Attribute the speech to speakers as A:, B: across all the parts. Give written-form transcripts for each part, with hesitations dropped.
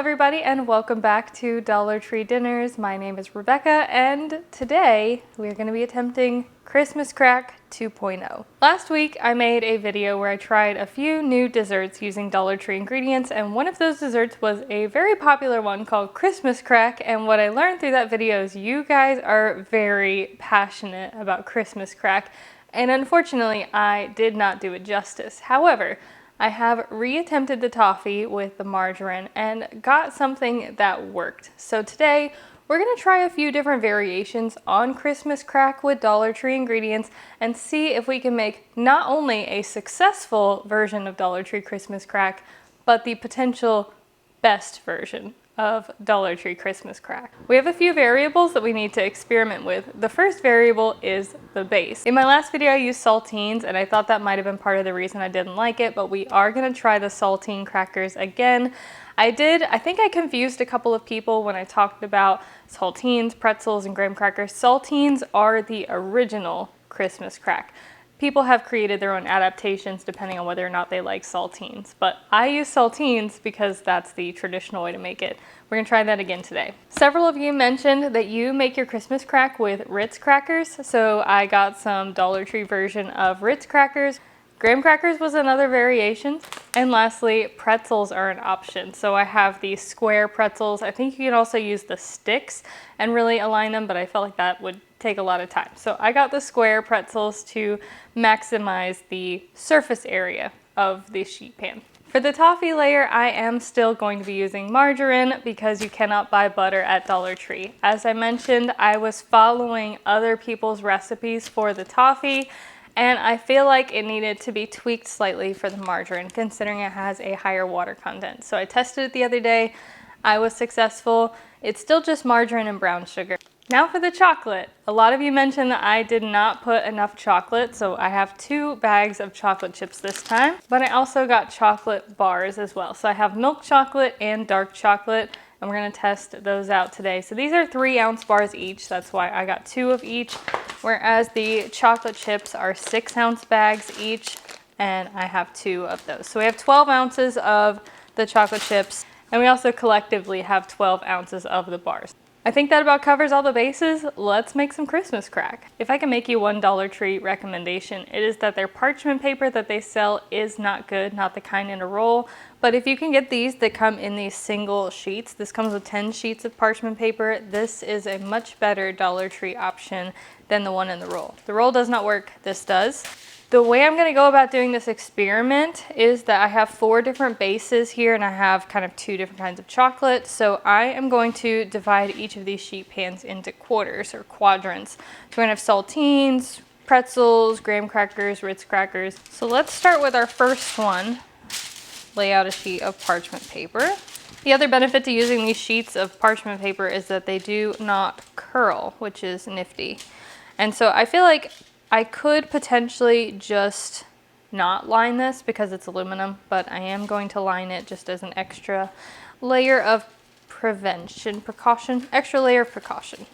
A: everybody, and welcome back to Dollar Tree Dinners. My name is Rebecca, and today we're going to be attempting Christmas Crack 2.0. Last week I made a video where I tried a few new desserts using Dollar Tree ingredients, and one of those desserts was a very popular one called Christmas Crack. And what I learned through that video is you guys are very passionate about Christmas Crack, and unfortunately I did not do it justice. However, I have reattempted the toffee with the margarine and got something that worked. So today we're going to try a few different variations on Christmas Crack with Dollar Tree ingredients and see if we can make not only a successful version of Dollar Tree Christmas Crack, but the potential best version of Dollar Tree Christmas Crack. We have a few variables that we need to experiment with. The first variable is the base. In my last video I used saltines, and I thought that might have been part of the reason I didn't like it, but we are going to try the saltine crackers again. I think I confused a couple of people when I talked about saltines, pretzels, and graham crackers. Saltines are the original Christmas Crack. People have created their own adaptations depending on whether or not they like saltines, but I use saltines because that's the traditional way to make it. We're gonna try that again today. Several of you mentioned that you make your Christmas Crack with Ritz crackers, so I got some Dollar Tree version of Ritz crackers. Graham crackers was another variation. And lastly, pretzels are an option. So I have these square pretzels. I think you can also use the sticks and really align them, but I felt like that would take a lot of time. So I got the square pretzels to maximize the surface area of the sheet pan. For the toffee layer, I am still going to be using margarine because you cannot buy butter at Dollar Tree. As I mentioned, I was following other people's recipes for the toffee, and I feel like it needed to be tweaked slightly for the margarine, considering it has a higher water content. So I tested it the other day. I was successful. It's still just margarine and brown sugar. Now for the chocolate. A lot of you mentioned that I did not put enough chocolate, so I have 2 bags of chocolate chips this time, but I also got chocolate bars as well. So I have milk chocolate and dark chocolate, and we're gonna test those out today. So these are 3-ounce bars each. That's why I got 2 of each, whereas the chocolate chips are 6-ounce bags each, and I have 2 of those. So we have 12 ounces of the chocolate chips, and we also collectively have 12 ounces of the bars. I think that about covers all the bases. Let's make some Christmas Crack. If I can make you one Dollar Tree recommendation, it is that their parchment paper that they sell is not good, not the kind in a roll. But if you can get these that come in these single sheets, this comes with 10 sheets of parchment paper, this is a much better Dollar Tree option than the one in the roll. The roll does not work, this does. The way I'm going to go about doing this experiment is that I have 4 different bases here, and I have kind of 2 different kinds of chocolate. So I am going to divide each of these sheet pans into quarters or quadrants. So we're going to have saltines, pretzels, graham crackers, Ritz crackers. So let's start with our first one. Lay out a sheet of parchment paper. The other benefit to using these sheets of parchment paper is that they do not curl, which is nifty. And so I feel like I could potentially just not line this because it's aluminum, but I am going to line it just as an extra layer of extra layer of precaution.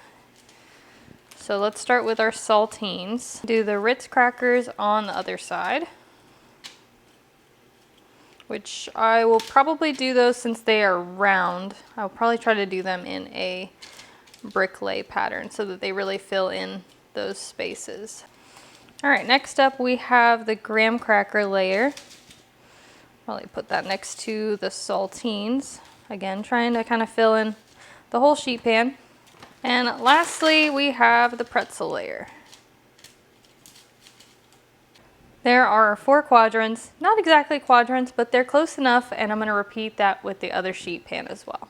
A: So let's start with our saltines. Do the Ritz crackers on the other side, which I will probably do those since they are round. I'll probably try to do them in a brick lay pattern so that they really fill in those spaces. All right, next up we have the graham cracker layer. Probably put that next to the saltines. Again, trying to kind of fill in the whole sheet pan. And lastly, we have the pretzel layer. There are 4 quadrants, not exactly quadrants, but they're close enough, and I'm gonna repeat that with the other sheet pan as well.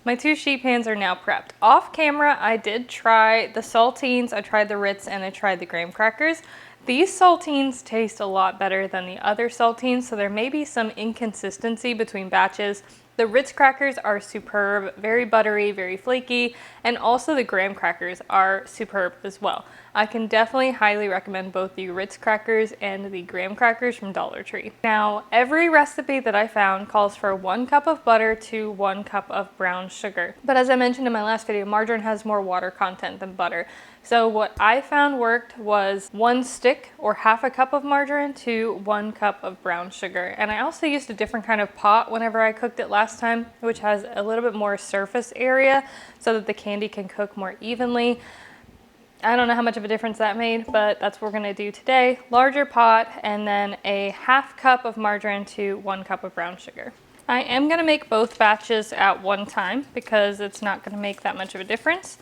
A: My 2 sheet pans are now prepped. Off camera, I did try the saltines, I tried the Ritz, and I tried the graham crackers. These saltines taste a lot better than the other saltines, so there may be some inconsistency between batches. The Ritz crackers are superb, very buttery, very flaky, and also the graham crackers are superb as well. I can definitely highly recommend both the Ritz crackers and the graham crackers from Dollar Tree. Now, every recipe that I found calls for 1 cup of butter to 1 cup of brown sugar. But as I mentioned in my last video, margarine has more water content than butter. So what I found worked was 1 stick or half a cup of margarine to 1 cup of brown sugar. And I also used a different kind of pot whenever I cooked it last last time, which has a little bit more surface area so that the candy can cook more evenly. I don't know how much of a difference that made, but that's what we're gonna do today. Larger pot, and then a ½ cup of margarine to 1 cup of brown sugar. I am gonna make both batches at one time because it's not gonna make that much of a difference.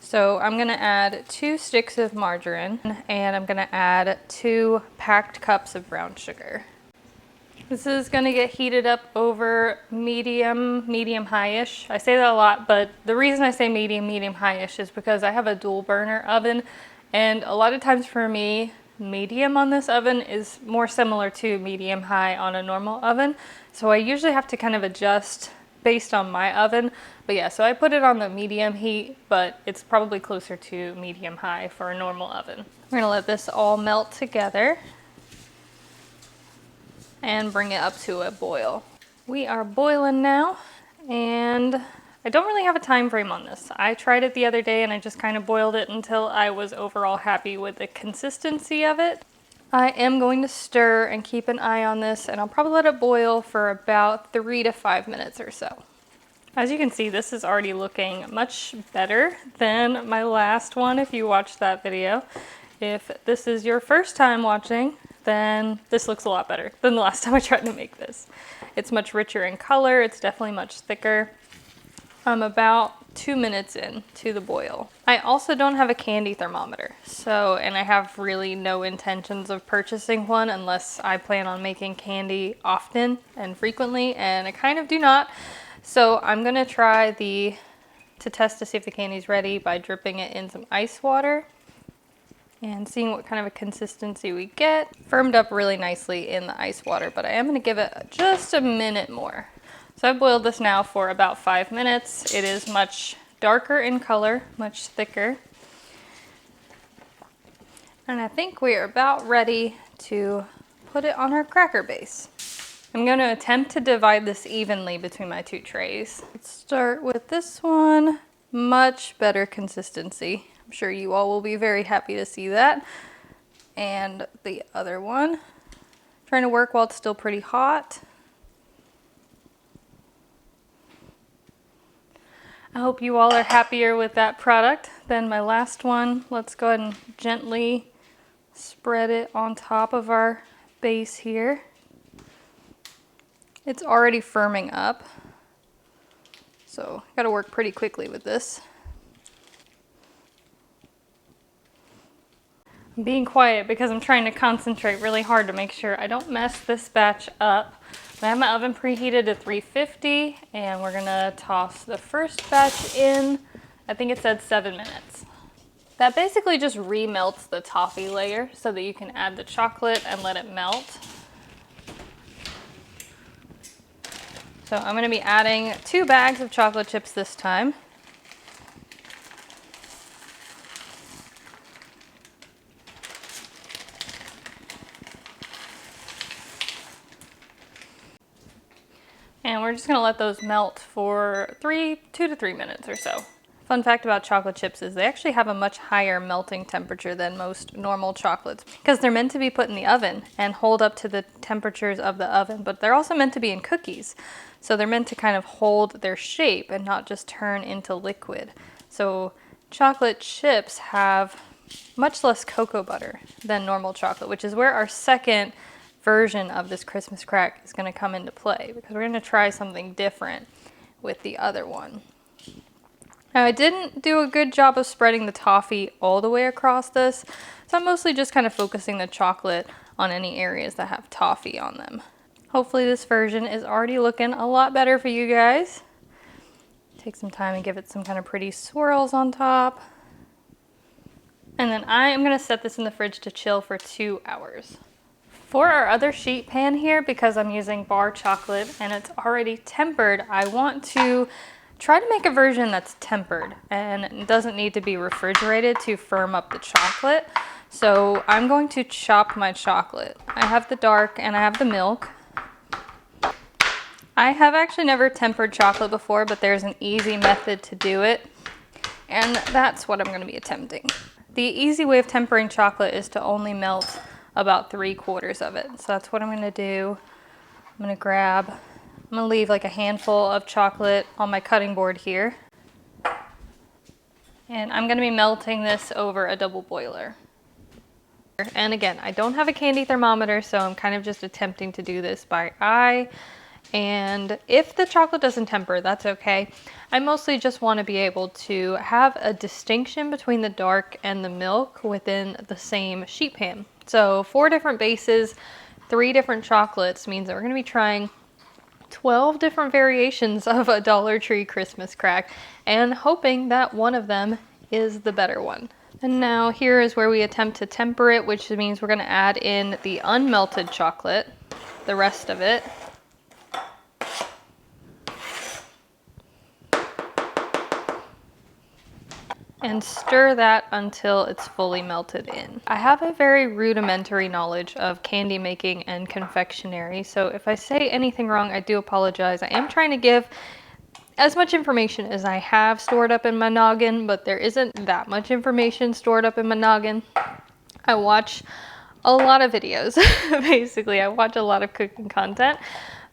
A: So I'm gonna add 2 sticks of margarine, and I'm gonna add 2 packed cups of brown sugar. This is gonna get heated up over medium high-ish. I say that a lot, but the reason I say medium high-ish is because I have a dual burner oven, and a lot of times for me, medium on this oven is more similar to medium high on a normal oven. So I usually have to kind of adjust based on my oven. But yeah, so I put it on the medium heat, but it's probably closer to medium high for a normal oven. We're gonna let this all melt together and bring it up to a boil. We are boiling now, and I don't really have a time frame on this. I tried it the other day and I just kind of boiled it until I was overall happy with the consistency of it. I am going to stir and keep an eye on this, and I'll probably let it boil for about 3 to 5 minutes or so. As you can see, this is already looking much better than my last one if you watched that video. If this is your first time watching, then this looks a lot better than the last time I tried to make this. It's much richer in color, it's definitely much thicker. I'm about 2 minutes in to the boil. I also don't have a candy thermometer, and I have really no intentions of purchasing one unless I plan on making candy often and frequently, and I kind of do not. So I'm gonna try to test to see if the candy's ready by dripping it in some ice water and seeing what kind of a consistency we get. Firmed up really nicely in the ice water, but I am gonna give it just a minute more. So I've boiled this now for about 5 minutes. It is much darker in color, much thicker. And I think we are about ready to put it on our cracker base. I'm going to attempt to divide this evenly between my 2 trays. Let's start with this one. Much better consistency. I'm sure you all will be very happy to see that. And the other one. Trying to work while it's still pretty hot. I hope you all are happier with that product than my last one. Let's go ahead and gently spread it on top of our base here. It's already firming up, so gotta work pretty quickly with this. I'm being quiet because I'm trying to concentrate really hard to make sure I don't mess this batch up. I have my oven preheated to 350, and we're gonna toss the first batch in. I think it said 7 minutes. That basically just remelts the toffee layer so that you can add the chocolate and let it melt. So I'm gonna be adding 2 bags of chocolate chips this time. And we're just gonna let those melt for 2 to 3 minutes or so. Fun fact about chocolate chips is they actually have a much higher melting temperature than most normal chocolates because they're meant to be put in the oven and hold up to the temperatures of the oven, but they're also meant to be in cookies. So they're meant to kind of hold their shape and not just turn into liquid. So chocolate chips have much less cocoa butter than normal chocolate, which is where our second version of this Christmas crack is going to come into play because we're going to try something different with the other one. Now I didn't do a good job of spreading the toffee all the way across this, so I'm mostly just kind of focusing the chocolate on any areas that have toffee on them. Hopefully this version is already looking a lot better for you guys. Take some time and give it some kind of pretty swirls on top. And then I am going to set this in the fridge to chill for 2 hours. For our other sheet pan here, because I'm using bar chocolate and it's already tempered, I want to try to make a version that's tempered and doesn't need to be refrigerated to firm up the chocolate. So I'm going to chop my chocolate. I have the dark and I have the milk. I have actually never tempered chocolate before, but there's an easy method to do it, and that's what I'm going to be attempting. The easy way of tempering chocolate is to only melt about 3/4 of it. So that's what I'm going to do. I'm going to grab I'm gonna leave like a handful of chocolate on my cutting board here. And I'm gonna be melting this over a double boiler. And again, I don't have a candy thermometer, so I'm kind of just attempting to do this by eye. And if the chocolate doesn't temper, that's okay. I mostly just want to be able to have a distinction between the dark and the milk within the same sheet pan. So 4 different bases, 3 different chocolates means that we're going to be trying 12 different variations of a Dollar Tree Christmas crack and hoping that one of them is the better one. And now here is where we attempt to temper it, which means we're going to add in the unmelted chocolate, the rest of it. And stir that until it's fully melted in. I have a very rudimentary knowledge of candy making and confectionery, so if I say anything wrong, I do apologize. I am trying to give as much information as I have stored up in my noggin, but there isn't that much information stored up in my noggin. I watch a lot of videos, basically. I watch a lot of cooking content,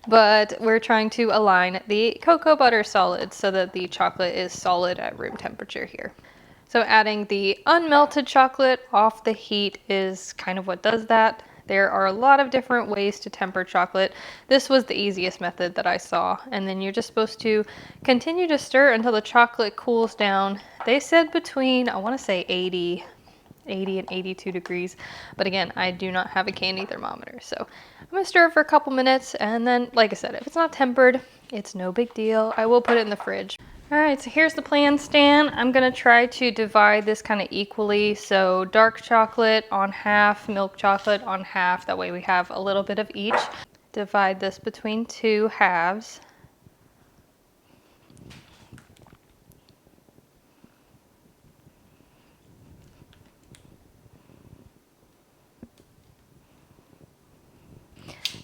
A: but we're trying to align the cocoa butter solids so that the chocolate is solid at room temperature here. So adding the unmelted chocolate off the heat is kind of what does that. There are a lot of different ways to temper chocolate. This was the easiest method that I saw. And then you're just supposed to continue to stir until the chocolate cools down. They said between, I want to say 80 and 82 degrees. But again, I do not have a candy thermometer. So I'm going to stir it for a couple minutes. And then, like I said, if it's not tempered, it's no big deal. I will put it in the fridge. All right, so here's the plan stand. I'm gonna try to divide this kind of equally. So dark chocolate on half, milk chocolate on half. That way we have a little bit of each. Divide this between 2 halves.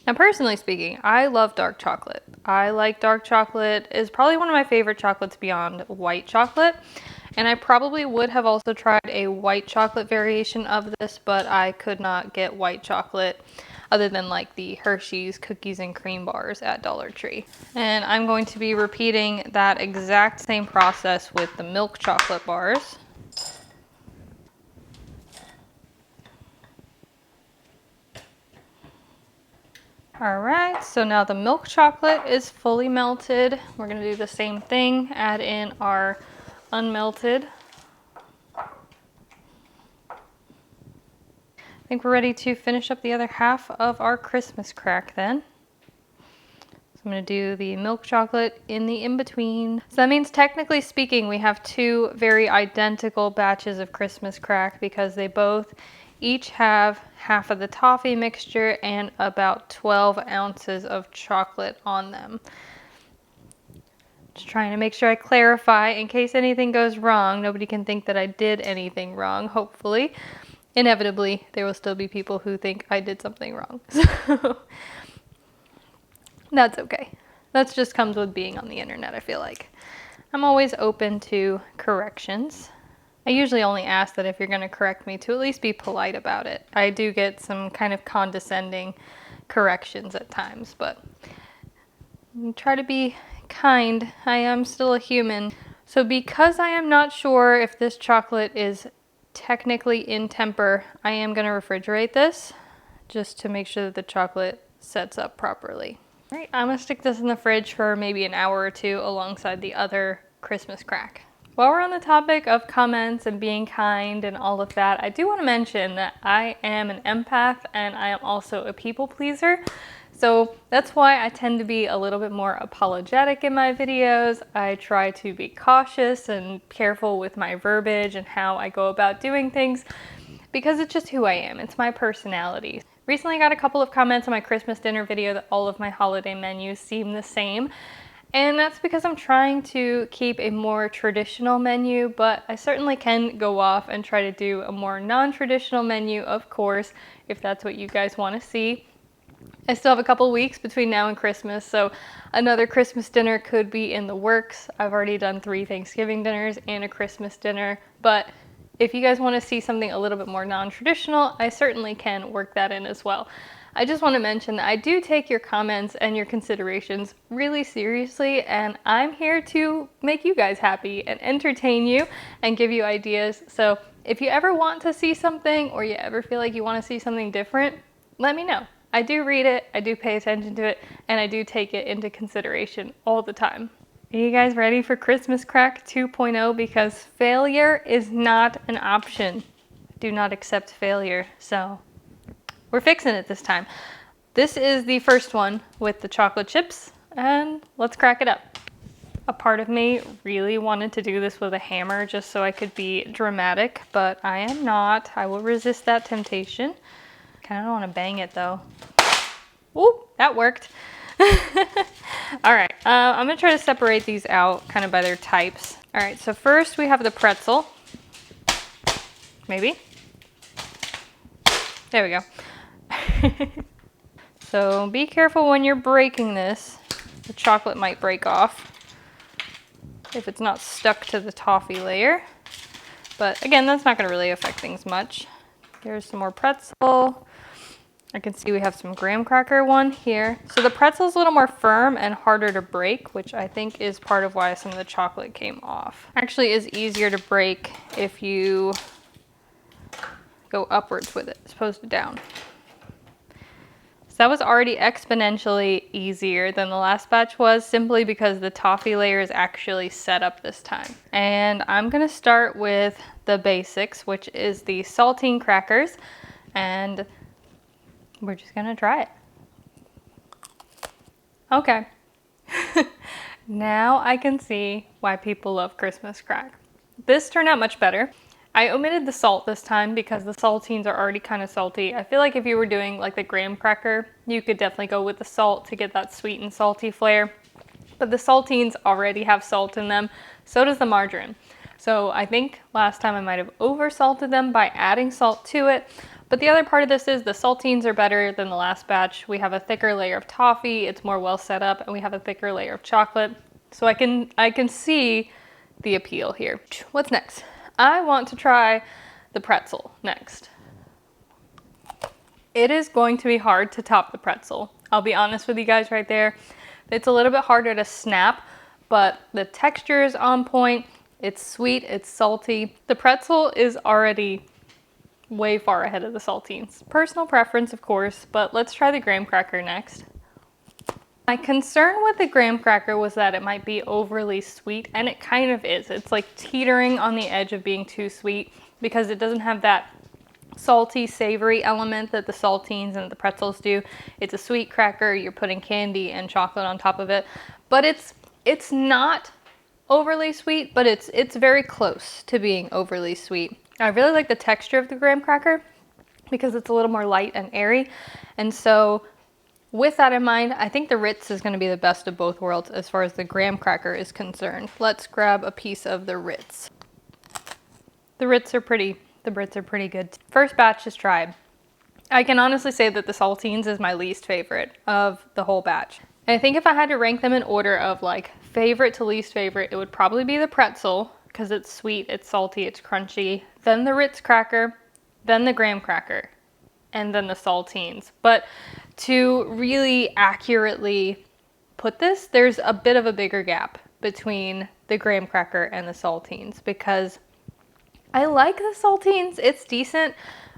A: Now, personally speaking, I love dark chocolate. I like dark chocolate. It's probably one of my favorite chocolates beyond white chocolate. And I probably would have also tried a white chocolate variation of this, but I could not get white chocolate other than like the Hershey's cookies and cream bars at Dollar Tree. And I'm going to be repeating that exact same process with the milk chocolate bars. All right, so now the milk chocolate is fully melted. We're gonna do the same thing, add in our unmelted. I think we're ready to finish up the other half of our Christmas crack then. So I'm gonna do the milk chocolate in the in-between. So that means technically speaking, we have 2 very identical batches of Christmas crack because they both each have half of the toffee mixture and about 12 ounces of chocolate on them. Just trying to make sure I clarify in case anything goes wrong. Nobody can think that I did anything wrong, hopefully. Inevitably, there will still be people who think I did something wrong. So that's okay. That just comes with being on the internet, I feel like. I'm always open to corrections. I usually only ask that if you're going to correct me to at least be polite about it. I do get some kind of condescending corrections at times, but try to be kind. I am still a human. So because I am not sure if this chocolate is technically in temper, I am going to refrigerate this just to make sure that the chocolate sets up properly. All right, I'm going to stick this in the fridge for maybe an hour or 2 alongside the other Christmas crack. While we're on the topic of comments and being kind and all of that, I do want to mention that I am an empath and I am also a people pleaser. So that's why I tend to be a little bit more apologetic in my videos. I try to be cautious and careful with my verbiage and how I go about doing things because it's just who I am. It's my personality. Recently I got a couple of comments on my Christmas dinner video that all of my holiday menus seem the same. And that's because I'm trying to keep a more traditional menu, but I certainly can go off and try to do a more non-traditional menu, of course, if that's what you guys want to see. I still have a couple weeks between now and Christmas, so another Christmas dinner could be in the works. I've already done 3 Thanksgiving dinners and a Christmas dinner, but if you guys want to see something a little bit more non-traditional, I certainly can work that in as well. I just want to mention that I do take your comments and your considerations really seriously, and I'm here to make you guys happy and entertain you and give you ideas. So if you ever want to see something or you ever feel like you want to see something different, let me know. I do read it, I do pay attention to it, and I do take it into consideration all the time. Are you guys ready for Christmas Crack 2.0? Because failure is not an option. Do not accept failure. So we're fixing it this time. This is the first one with the chocolate chips, and let's crack it up. A part of me really wanted to do this with a hammer just so I could be dramatic, but I am not. I will resist that temptation. Kind of don't want to bang it though. Ooh, that worked. All right, I'm gonna try to separate these out kind of by their types. All right, so first we have the pretzel. Maybe. There we go. So be careful when you're breaking this. The chocolate might break off if it's not stuck to the toffee layer. But again, that's not gonna really affect things much. Here's some more pretzel. I can see we have some graham cracker one here. So the pretzel is a little more firm and harder to break, which I think is part of why some of the chocolate came off. Actually is easier to break if you go upwards with it as opposed to down. So that was already exponentially easier than the last batch was, simply because the toffee layer is actually set up this time. And I'm gonna start with the basics, which is the saltine crackers, and we're just gonna try it. Okay. Now I can see why people love Christmas Crack. This turned out much better. I omitted the salt this time because the saltines are already kind of salty. I feel like if you were doing like the graham cracker, you could definitely go with the salt to get that sweet and salty flair. But the saltines already have salt in them, so does the margarine. So I think last time I might have over-salted them by adding salt to it. But the other part of this is the saltines are better than the last batch. We have a thicker layer of toffee, it's more well set up, and we have a thicker layer of chocolate. So I can see the appeal here. What's next? I want to try the pretzel next. It is going to be hard to top the pretzel. I'll be honest with you guys right there. It's a little bit harder to snap, but the texture is on point. It's sweet, it's salty. The pretzel is already way far ahead of the saltines. Personal preference, of course, but let's try the graham cracker next. My concern with the graham cracker was that it might be overly sweet, and it kind of is. It's like teetering on the edge of being too sweet because it doesn't have that salty, savory element that the saltines and the pretzels do. It's a sweet cracker, you're putting candy and chocolate on top of it, but it's not overly sweet, but it's very close to being overly sweet. I really like the texture of the graham cracker because it's a little more light and airy. And so with that in mind, I think the Ritz is going to be the best of both worlds as far as the graham cracker is concerned. Let's grab a piece of the Ritz. The Ritz are pretty good. First batch is tried. I can honestly say that the saltines is my least favorite of the whole batch. And I think if I had to rank them in order of like favorite to least favorite, it would probably be the pretzel because it's sweet, it's salty, it's crunchy. Then the Ritz cracker, then the graham cracker, and then the saltines. But to really accurately put this, there's a bit of a bigger gap between the graham cracker and the saltines because I like the saltines, it's decent,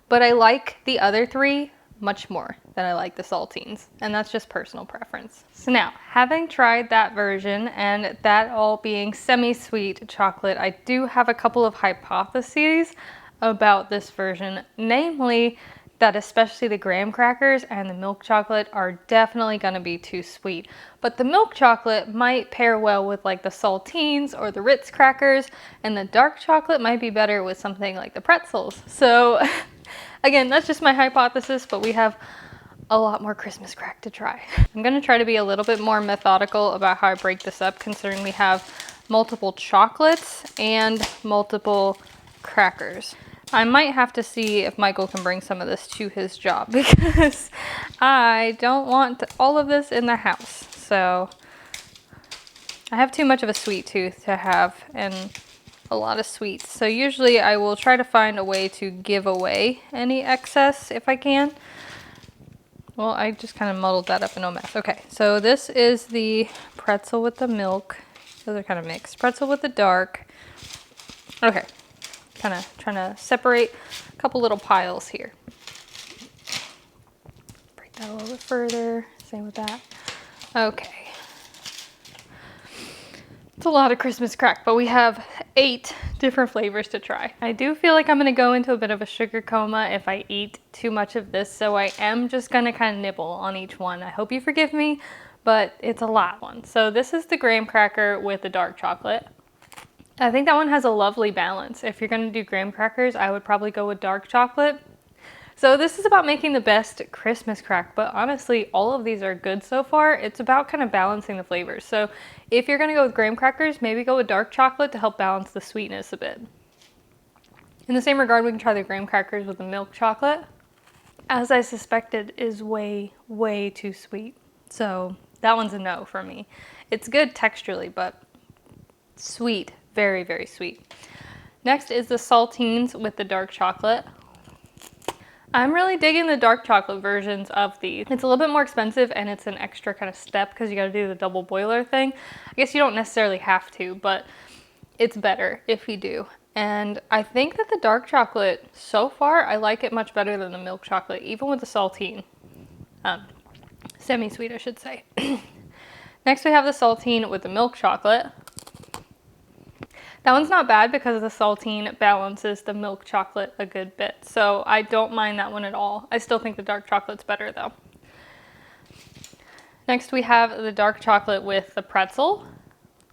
A: but I like the other three much more than I like the saltines, and that's just personal preference. So now, having tried that version and that all being semi-sweet chocolate, I do have a couple of hypotheses about this version, namely that especially the graham crackers and the milk chocolate are definitely going to be too sweet. But the milk chocolate might pair well with like the saltines or the Ritz crackers, and the dark chocolate might be better with something like the pretzels. So again, that's just my hypothesis, but we have a lot more Christmas crack to try. I'm going to try to be a little bit more methodical about how I break this up, considering we have multiple chocolates and multiple crackers. I might have to see if Michael can bring some of this to his job because I don't want all of this in the house. So I have too much of a sweet tooth to have and a lot of sweets. So usually I will try to find a way to give away any excess if I can. Well, I just kind of muddled that up into a mess. Okay, so this is the pretzel with the milk. Those are kind of mixed. Pretzel with the dark. Okay, kind of trying to separate a couple little piles here. Break that a little bit further. Same with that. Okay. It's a lot of Christmas crack, but we have 8 different flavors to try. I do feel like I'm gonna go into a bit of a sugar coma if I eat too much of this, so I am just gonna kind of nibble on each one. I hope you forgive me, but it's a lot one. So this is the graham cracker with the dark chocolate. I think that one has a lovely balance. If you're gonna do graham crackers, I would probably go with dark chocolate. So this is about making the best Christmas crack, but honestly, all of these are good so far. It's about kind of balancing the flavors. So if you're gonna go with graham crackers, maybe go with dark chocolate to help balance the sweetness a bit. In the same regard, we can try the graham crackers with the milk chocolate. As I suspected, is way, way too sweet. So that one's a no for me. It's good texturally, but sweet, very, very sweet. Next is the saltines with the dark chocolate. I'm really digging the dark chocolate versions of these. It's a little bit more expensive and it's an extra kind of step because you got to do the double boiler thing. I guess you don't necessarily have to, but it's better if you do. And I think that the dark chocolate, so far, I like it much better than the milk chocolate, even with the saltine. Semi-sweet, I should say. Next, we have the saltine with the milk chocolate. That one's not bad because the saltine balances the milk chocolate a good bit. So I don't mind that one at all. I still think the dark chocolate's better though. Next we have the dark chocolate with the pretzel.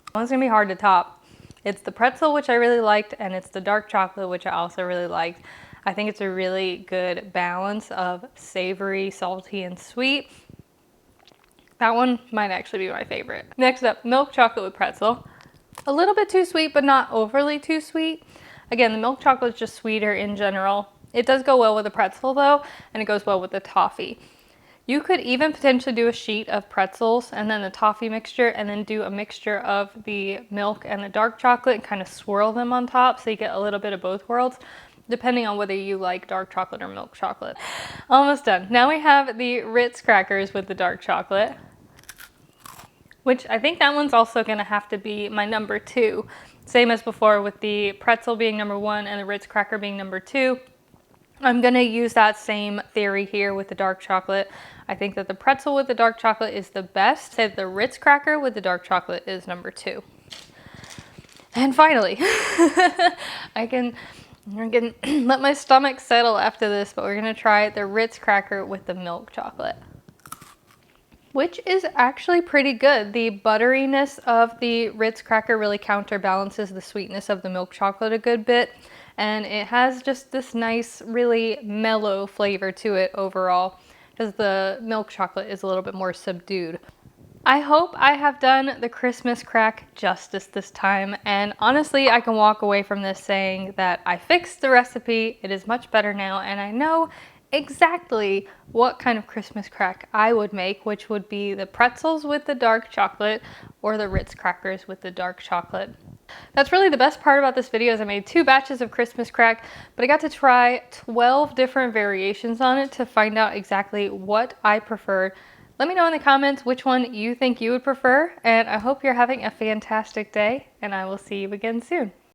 A: That one's gonna be hard to top. It's the pretzel, which I really liked, and it's the dark chocolate, which I also really liked. I think it's a really good balance of savory, salty, and sweet. That one might actually be my favorite. Next up, milk chocolate with pretzel. A little bit too sweet, but not overly too sweet. Again, the milk chocolate is just sweeter in general. It does go well with the pretzel though, and it goes well with the toffee. You could even potentially do a sheet of pretzels and then the toffee mixture, and then do a mixture of the milk and the dark chocolate and kind of swirl them on top so you get a little bit of both worlds, depending on whether you like dark chocolate or milk chocolate. Almost done. Now we have the Ritz crackers with the dark chocolate, which I think that one's also gonna have to be my number 2. Same as before with the pretzel being number 1 and the Ritz cracker being number 2. I'm gonna use that same theory here with the dark chocolate. I think that the pretzel with the dark chocolate is the best. Say the Ritz cracker with the dark chocolate is number 2. And finally, I can let my stomach settle after this, but we're gonna try the Ritz cracker with the milk chocolate, which is actually pretty good. The butteriness of the Ritz cracker really counterbalances the sweetness of the milk chocolate a good bit. And it has just this nice, really mellow flavor to it overall, because the milk chocolate is a little bit more subdued. I hope I have done the Christmas crack justice this time, and honestly, I can walk away from this saying that I fixed the recipe, it is much better now, and I know exactly what kind of Christmas crack I would make, which would be the pretzels with the dark chocolate or the Ritz crackers with the dark chocolate. That's really the best part about this video is I made 2 batches of Christmas crack, but I got to try 12 different variations on it to find out exactly what I preferred. Let me know in the comments which one you think you would prefer, and I hope you're having a fantastic day, and I will see you again soon.